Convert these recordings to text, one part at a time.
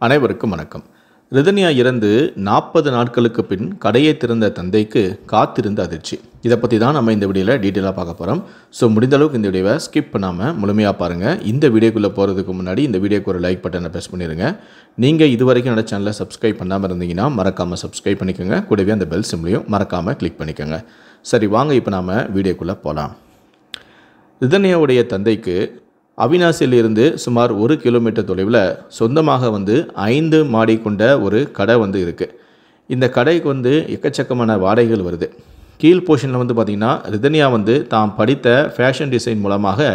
அனைவருக்கும் வணக்கம். ரிதன்யா இறந்து 40 நாட்களுக்கு பின் கடையை திறந்த தந்தைக்கு காத்திருந்த அதிர்ச்சி. இதை பற்றி தான் நம்ம இந்த வீடியோவில் டீட்டெயிலாக பார்க்க போகிறோம். ஸோ முடிந்த அளவுக்கு இந்த வீடியோவை ஸ்கிப் பண்ணாமல் முழுமையாக பாருங்கள். இந்த வீடியோக்குள்ளே போகிறதுக்கு முன்னாடி இந்த வீடியோக்கு ஒரு லைக் பட்டனை ப்ரெஸ் பண்ணிடுங்க. நீங்கள் இது வரைக்கும் என்னோட சேனலை சப்ஸ்கிரைப் பண்ணாமல் இருந்தீங்கன்னா மறக்காமல் சப்ஸ்கிரைப் பண்ணிக்கோங்க. கூடவே அந்த பெல் சிம்லையும் மறக்காமல் கிளிக் பண்ணிக்கோங்க. சரி, வாங்க இப்போ நாம் வீடியோக்குள்ளே போகலாம். ரிதன்யாவுடைய தந்தைக்கு அவினாசியிலிருந்து சுமார் 1 கிலோமீட்டர் தொலைவில் சொந்தமாக 5 மாடி கொண்ட ஒரு கடை இருக்குது. இந்த கடைக்கு எக்கச்சக்கமான வாடகைகள் வருது. கீழ் போர்ஷனில் பார்த்திங்கன்னா ரிதன்யா தாம் படித்த ஃபேஷன் டிசைன் மூலமாக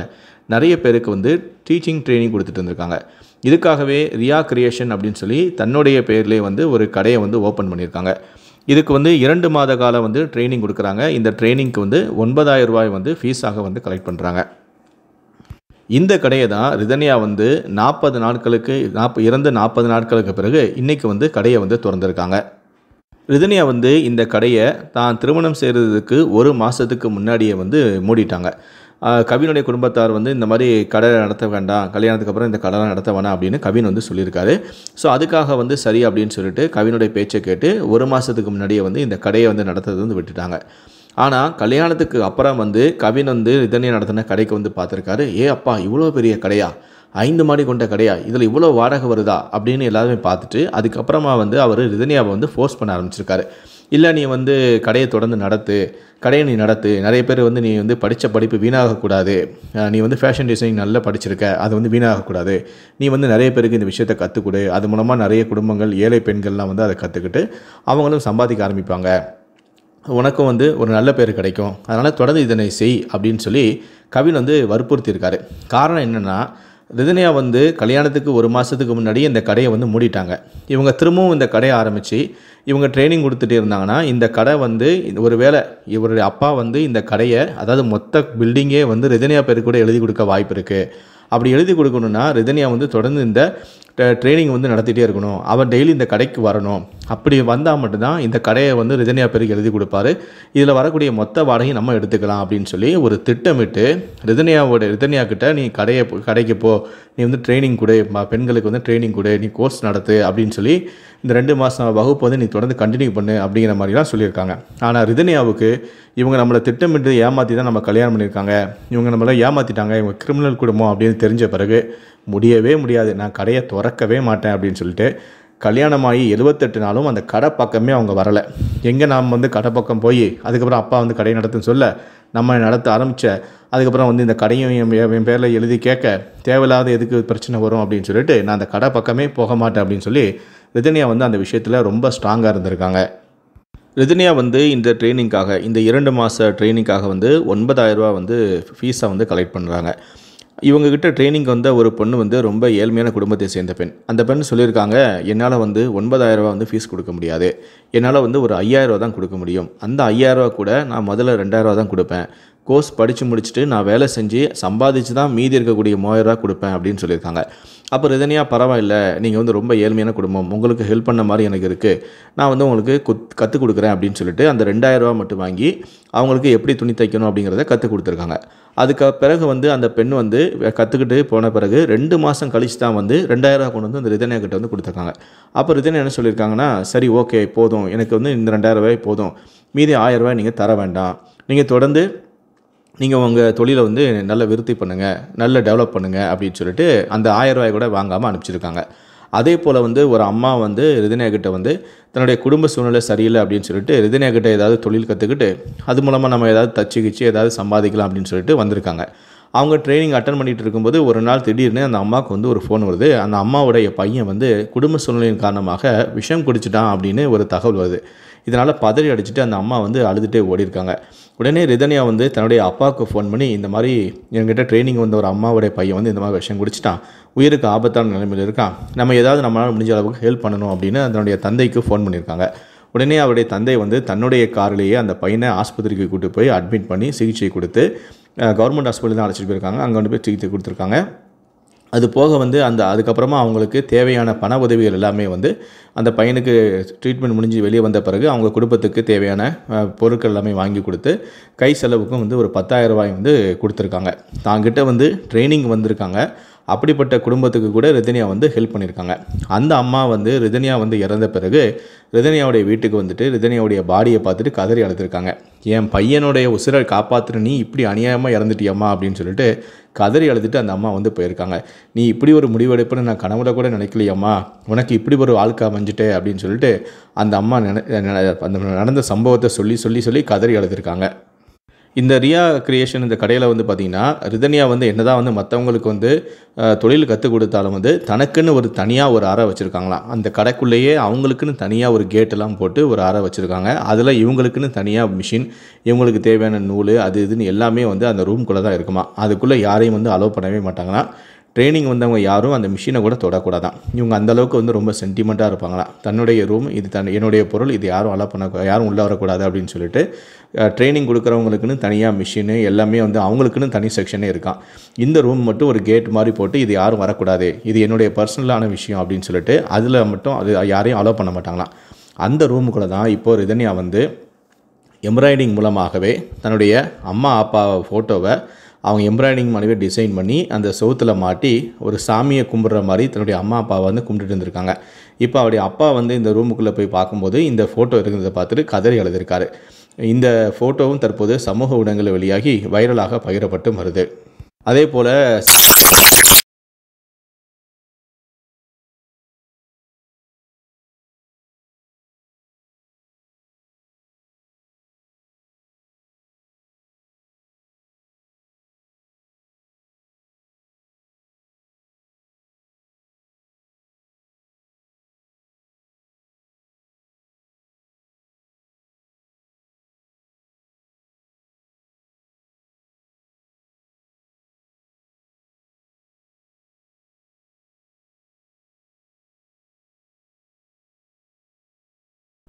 நிறைய பேருக்கு டீச்சிங் ட்ரைனிங் கொடுத்துட்டு இருந்திருக்காங்க. இதுக்காகவே ரியா கிரியேஷன் அப்படின்னு சொல்லி தன்னுடைய பேர்லேயே ஒரு கடையை ஓப்பன் பண்ணியிருக்காங்க. இதுக்கு 2 மாத காலம் ட்ரைனிங் கொடுக்குறாங்க. இந்த ட்ரைனிங்க்கு 9,000 ரூபாய் ஃபீஸாக கலெக்ட் பண்ணுறாங்க. இந்த கடையை தான் ரிதன்யா 40 நாட்களுக்கு இறந்து 40 நாட்களுக்கு பிறகு இன்றைக்கி கடையை திறந்திருக்காங்க. ரிதன்யா இந்த கடையை தான் திருமணம் செய்கிறதுக்கு 1 மாதத்துக்கு முன்னாடியே மூடிட்டாங்க. கவினுடைய குடும்பத்தார் இந்த மாதிரி கடை நடத்த வேண்டாம், கல்யாணத்துக்கு அப்புறம் இந்த கடைலாம் நடத்த வேணாம் அப்படின்னு கவின் சொல்லியிருக்காரு. ஸோ அதுக்காக சரி அப்படின்னு சொல்லிட்டு கவினுடைய பேச்சை கேட்டு 1 மாதத்துக்கு முன்னாடியே இந்த கடையை நடத்துறது விட்டுட்டாங்க. ஆனால் கல்யாணத்துக்கு அப்புறம் கவின் ரிதன்யா நடத்தின கடைக்கு பார்த்துருக்காரு. அப்பா, இவ்வளோ பெரிய கடையா, 5 மாடி கொண்ட கடையா, இதில் இவ்வளோ வாடகை வருதா அப்படின்னு எல்லாருமே பார்த்துட்டு அதுக்கப்புறமா அவர் ரிதன்யாவை ஃபோர்ஸ் பண்ண ஆரம்பிச்சிருக்காரு. இல்லை, நீ கடையை தொடர்ந்து கடையை நீ நடத்து, நிறைய பேர் நீ படித்த படிப்பு வீணாகக்கூடாது, நீ ஃபேஷன் டிசைனிங் நல்லா படிச்சிருக்க, அது வீணாகக்கூடாது, நீ நிறைய பேருக்கு இந்த விஷயத்தை கற்றுக்கொடு, அது மூலமாக நிறைய குடும்பங்கள் ஏழை பெண்கள்லாம் அதை கற்றுக்கிட்டு அவங்களும் சம்பாதிக்க ஆரம்பிப்பாங்க, உனக்கும் ஒரு நல்ல பேர் கிடைக்கும், அதனால் தொடர்ந்து இதனை செய் அப்படின்னு சொல்லி கவின் வற்புறுத்தியிருக்காரு. காரணம் என்னென்னா, ரிதன்யா கல்யாணத்துக்கு 1 மாதத்துக்கு முன்னாடி இந்த கடையை மூடிட்டாங்க. இவங்க திரும்பவும் இந்த கடையை ஆரம்பித்து இவங்க ட்ரைனிங் கொடுத்துட்டே இருந்தாங்கன்னா இந்த கடை ஒரு வேளை இவருடைய அப்பா இந்த கடையை, அதாவது மொத்த பில்டிங்கே ரிதன்யா பேருக்கு கூட எழுதி கொடுக்க வாய்ப்பு இருக்குது. அப்படி எழுதி கொடுக்கணுன்னா ரிதன்யா தொடர்ந்து இந்த ட்ரைனிங் நடத்திட்டே இருக்கணும், அவன் டெய்லி இந்த கடைக்கு வரணும். அப்படி வந்தால் மட்டும்தான் இந்த கடையை ரிதன்யா பேருக்கு எழுதி கொடுப்பாரு, இதில் வரக்கூடிய மொத்த வாடகை நம்ம எடுத்துக்கலாம் அப்படின்னு சொல்லி ஒரு திட்டமிட்டு ரிதன்யா கிட்ட நீ கடைக்கு போ, நீ ட்ரைனிங் கொடு, பெண்களுக்கு ட்ரைனிங் கொடு, நீ கோர்ஸ் நடத்து அப்படின்னு சொல்லி இந்த 2 மாதம் வகுப்பு நீ தொடர்ந்து கண்டினியூ பண்ணு அப்படிங்கிற மாதிரிலாம் சொல்லியிருக்காங்க. ஆனால் ரிதன்யாவுக்கு இவங்க நம்மளை திட்டமிட்டு ஏமாற்றி தான் நம்ம கல்யாணம் பண்ணியிருக்காங்க, இவங்க நம்மளை ஏமாற்றிட்டாங்க, இவங்க கிரிமினல் குடும்பம் அப்படின்னு தெரிஞ்ச பிறகு முடியவே முடியாது, நான் கடையை திறக்கவே மாட்டேன் அப்படின்னு சொல்லிட்டு கல்யாணமாகி 78 நாளும் அந்த கடை பக்கமே அவங்க வரலை. எங்கே நாம் கடை பக்கம் போய் அதுக்கப்புறம் அப்பா கடையை நடத்துன்னு சொல்ல நம்ம நடத்த ஆரம்பித்த அதுக்கப்புறம் இந்த கடையும் என் பேரில் எழுதி கேட்க தேவையில்லாத எதுக்கு பிரச்சனை வரும் அப்படின்னு சொல்லிட்டு நான் அந்த கடை பக்கமே போக மாட்டேன் அப்படின்னு சொல்லி ரிதன்யா அந்த விஷயத்தில் ரொம்ப ஸ்ட்ராங்காக இருந்திருக்காங்க. ரிதன்யா இந்த ட்ரைனிங்காக, இந்த 2 மாத ட்ரைனிங்காக 9,000 ரூபா ஃபீஸாக கலெக்ட் பண்ணுறாங்க. இவங்ககிட்ட ட்ரைனிங் ஒரு பொண்ணு ரொம்ப ஏழ்மையான குடும்பத்தை சேர்ந்த பெண். அந்த பெண் சொல்லியிருக்காங்க, என்னால் 9,000 ரூபா ஃபீஸ் கொடுக்க முடியாது, என்னால் ஒரு 5,000 ரூபா தான் கொடுக்க முடியும், அந்த 5,000 ரூபா கூட நான் முதல்ல 2,000 ரூபா தான் கொடுப்பேன், கோர்ஸ் படித்து முடிச்சுட்டு நான் வேலை செஞ்சு சம்பாதிச்சு தான் மீதி இருக்கக்கூடிய 3,000 ரூபா கொடுப்பேன் அப்படின்னு சொல்லியிருக்காங்க. அப்போ ரிதன்யா, பரவாயில்லை, நீங்கள் ரொம்ப ஏழ்மையான குடும்பம், உங்களுக்கு ஹெல்ப் பண்ண மாதிரி எனக்கு இருக்குது, நான் உங்களுக்கு கற்றுக் கொடுக்குறேன் அப்படின்னு சொல்லிட்டு அந்த 2,000 ரூபா மட்டும் வாங்கி அவங்களுக்கு எப்படி துணி தைக்கணும் அப்படிங்கிறத கற்றுக் கொடுத்துருக்காங்க. அதுக்கு பிறகு அந்த பெண் கற்றுக்கிட்டு போன பிறகு 2 மாதம் கழிச்சு தான் 2,000 ரூபா கொண்டு அந்த ரிதன்யா கிட்ட கொடுத்துருக்காங்க. அப்போ ரிதன்யா என்ன சொல்லியிருக்காங்கன்னா, சரி ஓகே போதும், எனக்கு இந்த 2,000 ரூபாய் போதும், மீதி 1,000 ரூபாய் நீங்கள் தர வேண்டாம், நீங்கள் தொடர்ந்து நீங்கள் உங்கள் தொழிலை நல்ல விருத்தி பண்ணுங்கள், நல்ல டெவலப் பண்ணுங்கள் அப்படின்னு சொல்லிட்டு அந்த 1,000 ரூபாய் கூட வாங்காமல் அனுப்பிச்சிருக்காங்க. அதே போல் ஒரு அம்மா ரிதன்யா கிட்ட தன்னுடைய குடும்ப சூழ்நிலை சரியில்லை அப்படின்னு சொல்லிட்டு ரிதன்யா கிட்ட ஏதாவது தொழில் கற்றுக்கிட்டு அது மூலமாக நம்ம ஏதாவது தச்சுக்கிச்சு ஏதாவது சம்பாதிக்கலாம் அப்படின்னு சொல்லிட்டு வந்திருக்காங்க. அவங்க ட்ரைனிங் அட்டன் பண்ணிகிட்டு இருக்கும்போது ஒரு நாள் திடீர்னு அந்த அம்மாவுக்கு ஒரு ஃபோன் வருது. அந்த அம்மாவுடைய பையன் குடும்ப சூழ்நிலையின் காரணமாக விஷம் குடிச்சிட்டான் அப்படின்னு ஒரு தகவல் வருது. இதனால் பதறி அடிச்சுட்டு அந்த அம்மா அழுதுகிட்டே ஓடிருக்காங்க. உடனே ரிதன்யா தன்னுடைய அப்பாவுக்கு ஃபோன் பண்ணி, இந்த மாதிரி என்கிட்ட ட்ரைனிங் ஒரு அம்மாவுடைய பையன் இந்த மாதிரி விஷயம் குடிச்சிட்டான், உயிருக்கு ஆபத்தான நிலைமையில் இருக்கான், நம்ம ஏதாவது நம்மளால் முடிஞ்ச அளவுக்கு ஹெல்ப் பண்ணணும் அப்படின்னு அதனுடைய தந்தைக்கு ஃபோன் பண்ணியிருக்காங்க. உடனே அவருடைய தந்தை தன்னுடைய காரிலேயே அந்த பையனை ஆஸ்பத்திரிக்கு கூட்டு போய் அட்மிட் பண்ணி சிகிச்சை கொடுத்து கவர்மெண்ட் ஹாஸ்பிட்டல் தான் அழைச்சிட்டு போயிருக்காங்க. அங்கே போய் சிகிச்சை கொடுத்துருக்காங்க. அது போக அதுக்கப்புறமா அவங்களுக்கு தேவையான பண உதவிகள் எல்லாமே அந்த பையனுக்கு ட்ரீட்மெண்ட் முடிஞ்சு வெளியே வந்த பிறகு அவங்க குடும்பத்துக்கு தேவையான பொருட்கள் எல்லாமே வாங்கி கொடுத்து கை செலவுக்கும் ஒரு 10,000 ரூபாய் கொடுத்துருக்காங்க. தாங்கிட்ட ட்ரைனிங் வந்திருக்காங்க. அப்படிப்பட்ட குடும்பத்துக்கு கூட ரிதன்யா வந்து ஹெல்ப் பண்ணியிருக்காங்க. அந்த அம்மா வந்து ரிதன்யா வந்து இறந்த பிறகு ரிதன்யாவுடைய வீட்டுக்கு வந்துட்டு ரிதன்யாவுடைய பாடியை பார்த்துட்டு கதறி அழுதுருக்காங்க. என் பையனுடைய உசிரை காப்பாற்றுற நீ இப்படி அநியாயமாக இறந்துட்டியம்மா அப்படின்னு சொல்லிட்டு கதறி அழுதுட்டு அந்த அம்மா வந்து போயிருக்காங்க. நீ இப்படி ஒரு முடிவெடுப்புன்னு நான் கனவுல கூட நினைக்கலையம்மா, உனக்கு இப்படி ஒரு வாழ்க்கை அமைஞ்சிட்டே அப்படின்னு சொல்லிட்டு அந்த அம்மா அந்த நடந்த சம்பவத்தை சொல்லி கதறி அழுதுருக்காங்க. இந்த ரியா கிரியேஷன் இந்த கடையில் வந்து பார்த்திங்கன்னா ரிதன்யா வந்து என்னதான் வந்து மற்றவங்களுக்கு வந்து தொழில் கற்றுக் கொடுத்தாலும் வந்து தனக்குன்னு ஒரு தனியாக ஒரு அறை வச்சுருக்காங்களாம். அந்த கடைக்குள்ளேயே அவங்களுக்குன்னு தனியாக ஒரு கேட்டெல்லாம் போட்டு ஒரு அறை வச்சுருக்காங்க. அதில் இவங்களுக்குன்னு தனியாக மிஷின், இவங்களுக்கு தேவையான நூல் அது இதுன்னு எல்லாமே வந்து அந்த ரூம்குள்ளே தான் இருக்குமா. அதுக்குள்ளே யாரையும் வந்து அலோவ் பண்ணவே மாட்டாங்களாம். ட்ரைனிங் வந்தவங்க யாரும் அந்த மிஷினை கூட தொடக்கூடாதான். இவங்க அந்தளவுக்கு வந்து ரொம்ப சென்டிமெண்ட்டாக இருப்பாங்களாம். தன்னுடைய ரூம் இது என்னுடைய பொருள், இது யாரும் அலோவ் பண்ண யாரும் உள்ளே வரக்கூடாது அப்படின்னு சொல்லிட்டு ட்ரைனிங் கொடுக்குறவங்களுக்குன்னு தனியாக மிஷினு எல்லாமே வந்து அவங்களுக்குன்னு தனி செக்ஷனே இருக்கான். இந்த ரூம் மட்டும் ஒரு கேட் மாதிரி போட்டு இது யாரும் வரக்கூடாது, இது என்னுடைய பர்சனலான விஷயம் அப்படின்னு சொல்லிட்டு அதில் மட்டும் அது யாரையும் அலோவ் பண்ண மாட்டாங்களாம். அந்த ரூமுக்குள்ளே தான் இப்போது ரிதன்யா வந்து எம்ப்ராய்டிங் மூலமாகவே தன்னுடைய அம்மா அப்பா ஃபோட்டோவை அவங்க எம்ப்ராய்டிங் மாதிரியே டிசைன் பண்ணி அந்த செவுத்தில் மாட்டி ஒரு சாமியை கும்பிட்ற மாதிரி தன்னுடைய அம்மா அப்பாவை வந்து கும்பிட்டுட்டு இருந்திருக்காங்க. இப்போ அவருடைய அப்பா வந்து இந்த ரூமுக்குள்ளே போய் பார்க்கும்போது இந்த ஃபோட்டோ இருக்கிறத பார்த்துட்டு கதறி அழுதிருக்காரு. இந்த ஃபோட்டோவும் தற்போது சமூக ஊடகங்களில் வெளியாகி வைரலாக பகிரப்பட்டு வருது. அதே போல்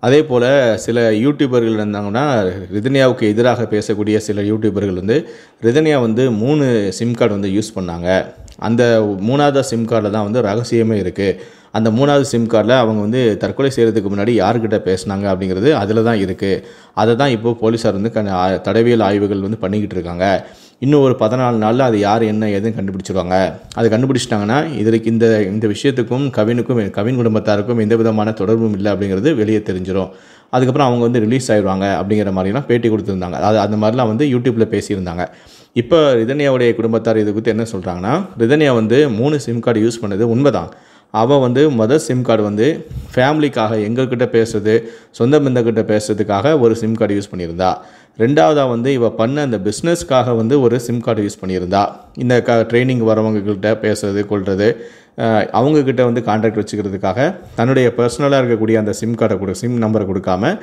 அதே போல் சில யூடியூபர்கள் இருந்தாங்கன்னா ரிதன்யாவுக்கு எதிராக பேசக்கூடிய சில யூடியூபர்கள் வந்து ரிதன்யா வந்து 3 சிம் கார்டு வந்து யூஸ் பண்ணாங்க. அந்த 3வது சிம் கார்டில் தான் வந்து ரகசியமே இருக்குது. அந்த 3வது சிம் கார்டில் அவங்க வந்து தற்கொலை செய்கிறதுக்கு முன்னாடி யார்கிட்ட பேசினாங்க அப்படிங்கிறது அதில் தான் இருக்குது. அதை தான் இப்போது போலீஸார் வந்து தடவியல் ஆய்வுகள் வந்து பண்ணிக்கிட்டு இருக்காங்க. இன்னும் ஒரு 14 நாளில் அது யார் என்ன ஏதுன்னு கண்டுபிடிச்சிருவாங்க. அது கண்டுபிடிச்சிட்டாங்கன்னா இதற்கு இந்த விஷயத்துக்கும் கவின் குடும்பத்தாருக்கும் எந்த விதமான தொடர்பும் இல்லை அப்படிங்கிறது வெளியே தெரிஞ்சிடும். அதுக்கப்புறம் அவங்க வந்து ரிலீஸ் ஆயிடுவாங்க அப்படிங்கிற மாதிரிலாம் பேட்டி கொடுத்துருந்தாங்க. அந்த மாதிரிலாம் வந்து யூடியூப்பில் பேசியிருந்தாங்க. இப்போ ரிதன்யாவுடைய குடும்பத்தார் இதை பற்றி என்ன சொல்கிறாங்கன்னா, ரிதன்யா வந்து 3 சிம் கார்டு யூஸ் பண்ணது உண்மைதான். அவள் வந்து மொதல் சிம் கார்டு வந்து ஃபேமிலிக்காக எங்கள்கிட்ட பேசுறது, சொந்த பந்தக்கிட்ட பேசுறதுக்காக ஒரு சிம் கார்டு யூஸ் பண்ணியிருந்தா. 2வதாக வந்து இவள் பண்ண அந்த பிஸ்னஸ்க்காக வந்து ஒரு சிம் கார்டு யூஸ் பண்ணியிருந்தா. இந்த ட்ரைனிங் வரவங்கக்கிட்ட பேசுறது கொள்வது, அவங்கக்கிட்ட வந்து கான்டாக்ட் வச்சுக்கிறதுக்காக தன்னுடைய பர்சனலாக இருக்கக்கூடிய அந்த சிம் நம்பரை கொடுக்காம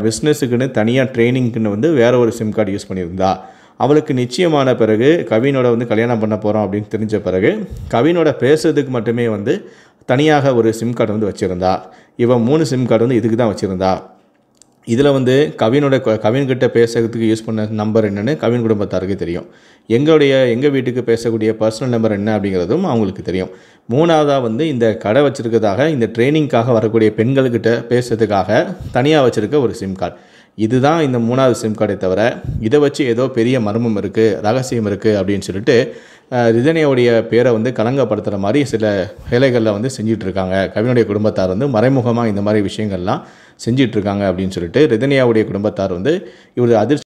பிஸ்னஸுக்குன்னு தனியாக ட்ரைனிங்க்குன்னு வந்து வேறு ஒரு சிம் கார்டு யூஸ் பண்ணியிருந்தா. அவளுக்கு நிச்சயமான பிறகு கவினோட வந்து கல்யாணம் பண்ண போகிறோம் அப்படின்னு தெரிஞ்ச பிறகு கவினோட பேசுறதுக்கு மட்டுமே வந்து தனியாக ஒரு சிம் கார்டு வந்து வச்சுருந்தா. இவன் 3 சிம் கார்டு வந்து இதுக்கு தான் வச்சுருந்தா. இதில் வந்து கவின்கிட்ட பேசுறதுக்கு யூஸ் பண்ண நம்பர் என்னென்னு கவின் குடும்பத்தாருக்கு தெரியும். எங்கள் வீட்டுக்கு பேசக்கூடிய பர்சனல் நம்பர் என்ன அப்படிங்கிறதும் அவங்களுக்கு தெரியும். 3வதாக வந்து இந்த கடை வச்சுருக்கிறதாக இந்த ட்ரைனிங்காக வரக்கூடிய பெண்கள்கிட்ட பேசுறதுக்காக தனியாக வச்சுருக்க ஒரு சிம் கார்டு. இதுதான் இந்த 3வது சிம் கார்டை தவிர இதை வச்சு ஏதோ பெரிய மர்மம் இருக்குது, ரகசியம் இருக்குது அப்படின்னு சொல்லிட்டு ரிதன்யாவுடைய பேரை வந்து கலங்கப்படுத்துகிற மாதிரி சில வேலைகளில் வந்து செஞ்சிட்ருக்காங்க. கவினுடைய குடும்பத்தார் வந்து மறைமுகமாக இந்த மாதிரி விஷயங்கள்லாம் செஞ்சிட்ருக்காங்க அப்படின்னு சொல்லிட்டு ரிதன்யாவுடைய குடும்பத்தார் வந்து இவர் அதிர்ச்சி